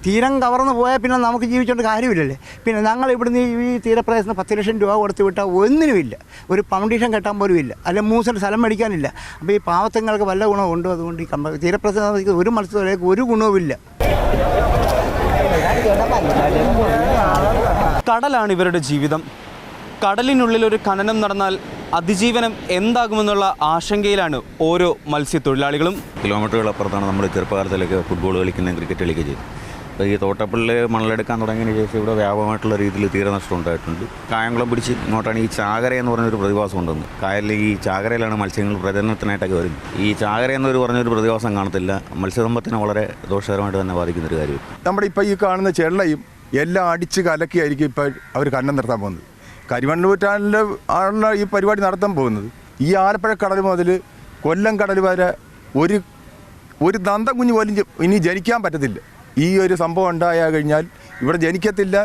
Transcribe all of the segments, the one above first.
തീരം കവർന്ന് പോയാൽ പിന്നെ നമുക്ക് ജീവിച്ചുകൊണ്ട് കാര്യമില്ലല്ലേ. പിന്നെ ഞങ്ങൾ ഇവിടുന്ന് ഈ തീരപ്രദേശത്ത് 10 ലക്ഷം രൂപ കൊടുത്ത് വിട്ടാൽ ഒന്നിനുമില്ല, ഒരു ഫൗണ്ടേഷൻ കെട്ടാൻ പോലും ഇല്ല, അല്ലെങ്കിൽ 3 സെൻറ്റ് സ്ഥലം മേടിക്കാനില്ല. അപ്പോൾ ഈ പാവത്തങ്ങൾക്ക് വല്ല ഗുണമുണ്ടോ? അതുകൊണ്ട് ഈ തീരപ്രദേശത്ത് ഒരു മത്സ്യത്തൊഴിലാളിക്ക് ഒരു ഗുണവുമില്ല. കടലാണ് ഇവരുടെ ജീവിതം. കടലിനുള്ളിൽ ഒരു ഖനനം നടന്നാൽ അതിജീവനം എന്താകുമെന്നുള്ള ആശങ്കയിലാണ് ഓരോ മത്സ്യത്തൊഴിലാളികളും. കിലോമീറ്ററുകൾ അപ്പുറത്താണ് നമ്മൾ ചെറുപ്പകാലത്തിലേക്ക് ഫുട്ബോൾ കളിക്കുന്ന ക്രിക്കറ്റ് കളിക്കുക ചെയ്തത്. അപ്പോൾ ഈ തോട്ടപ്പള്ളിൽ മണലെടുക്കാൻ തുടങ്ങിയതിന് ശേഷം ഇവിടെ വ്യാപകമായിട്ടുള്ള രീതിയിൽ തീരനഷ്ടം ഉണ്ടായിട്ടുണ്ട്. കായംകുളം പിടിച്ച് ഇങ്ങോട്ടാണ് ഈ ചാകര എന്ന് പറഞ്ഞൊരു പ്രതിഭാസം ഉണ്ടെന്ന്. കായലിൽ ഈ ചാകരയിലാണ് മത്സ്യങ്ങൾ പ്രജനനത്തിനായിട്ടൊക്കെ വരുന്നത്. ഈ ചാകര എന്നൊരു പറഞ്ഞൊരു പ്രതിഭാസം കാണത്തില്ല. മത്സ്യസമ്പത്തിനെ വളരെ ദോഷകരമായിട്ട് തന്നെ ബാധിക്കുന്നൊരു കാര്യം. നമ്മുടെ ഇപ്പോൾ ഈ കാണുന്ന ചെള്ളയും എല്ലാം അടിച്ച് കലക്കിയായിരിക്കും ഇപ്പോൾ അവർ ഖനനം നടത്താൻ പോകുന്നത്. കരിമണ്ണൂറ്റാനിൽ ആണ് ഈ പരിപാടി നടത്താൻ പോകുന്നത്. ഈ ആലപ്പുഴ കടൽ മുതൽ കൊല്ലം കടൽ വരെ ഒരു ദന്തം കുഞ്ഞ് പോലും ഇനി ജനിക്കാൻ പറ്റത്തില്ല. ഈ ഒരു സംഭവം ഉണ്ടായാൽ കഴിഞ്ഞാൽ ഇവിടെ ജനിക്കത്തില്ല.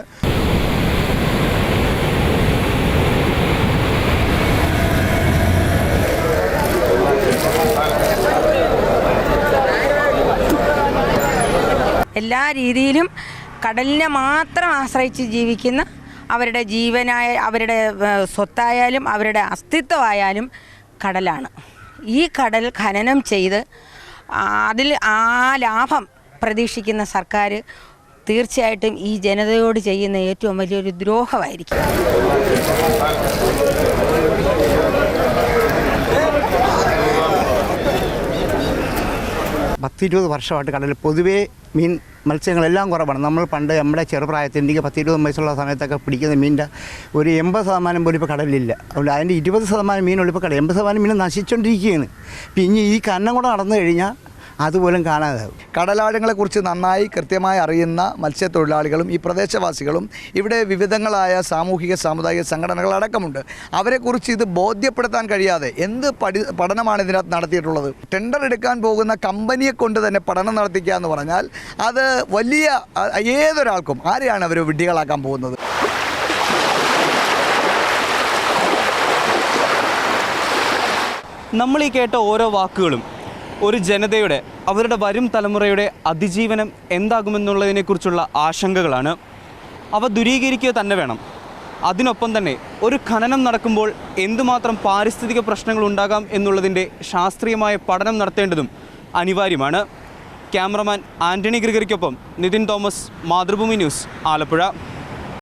എല്ലാ രീതിയിലും കടലിനെ മാത്രം ആശ്രയിച്ച് ജീവിക്കുന്ന അവരുടെ ജീവനായ, അവരുടെ സ്വത്തായാലും അവരുടെ അസ്തിത്വമായാലും കടലാണ്. ഈ കടൽ ഖനനം ചെയ്ത് അതിൽ ആ ലാഭം പ്രതീക്ഷിക്കുന്ന സർക്കാർ തീർച്ചയായിട്ടും ഈ ജനതയോട് ചെയ്യുന്ന ഏറ്റവും വലിയൊരു ദ്രോഹമായിരിക്കും. 10-20 വർഷമായിട്ട് കടലിൽ പൊതുവേ മത്സ്യങ്ങളെല്ലാം കുറവാണ്. നമ്മൾ പണ്ട് നമ്മുടെ ചെറുപ്രായത്തിൽ എനിക്ക് 10-20 വയസ്സുള്ള സമയത്തൊക്കെ പിടിക്കുന്ന മീനിൻ്റെ ഒരു 80% പോലും ഇപ്പോൾ കടലിലില്ല. അതുകൊണ്ട് അതിൻ്റെ 20% മീനുള്ളൂ ഇപ്പോൾ കടൽ. 80% മീൻ നശിച്ചുകൊണ്ടിരിക്കുകയാണ്. പിന്നെ ഈ ഖനനം കൂടെ നടന്നു കഴിഞ്ഞാൽ അതുപോലും കാണാതാവും. കടലാഴങ്ങളെക്കുറിച്ച് നന്നായി കൃത്യമായി അറിയുന്ന മത്സ്യത്തൊഴിലാളികളും ഈ പ്രദേശവാസികളും ഇവിടെ വിവിധങ്ങളായ സാമൂഹിക സാമുദായിക സംഘടനകൾ അടക്കമുണ്ട്. അവരെക്കുറിച്ച് ഇത് ബോധ്യപ്പെടുത്താൻ കഴിയാതെ എന്ത് പഠനമാണ് ഇതിനകത്ത് നടത്തിയിട്ടുള്ളത്? ടെൻഡർ എടുക്കാൻ പോകുന്ന കമ്പനിയെ കൊണ്ട് തന്നെ പഠനം നടത്തിക്കുക എന്ന് പറഞ്ഞാൽ അത് വലിയ ഏതൊരാൾക്കും ആരെയാണ് അവർ വിഡ്ഢികളാക്കാൻ പോകുന്നത്? നമ്മൾ ഈ കേട്ട ഓരോ വാക്കുകളും ഒരു ജനതയുടെ, അവരുടെ വരും തലമുറയുടെ അതിജീവനം എന്താകുമെന്നുള്ളതിനെക്കുറിച്ചുള്ള ആശങ്കകളാണ്. അവ ദൂരീകരിക്കുക തന്നെ വേണം. അതിനൊപ്പം തന്നെ ഒരു ഖനനം നടക്കുമ്പോൾ എന്തുമാത്രം പാരിസ്ഥിതിക പ്രശ്നങ്ങൾ ഉണ്ടാകാം എന്നുള്ളതിൻ്റെ ശാസ്ത്രീയമായ പഠനം നടത്തേണ്ടതും അനിവാര്യമാണ്. ക്യാമറമാൻ ആൻ്റണി ഗ്രിഗറിക്കൊപ്പം നിതിൻ തോമസ്, മാതൃഭൂമി ന്യൂസ്, ആലപ്പുഴ.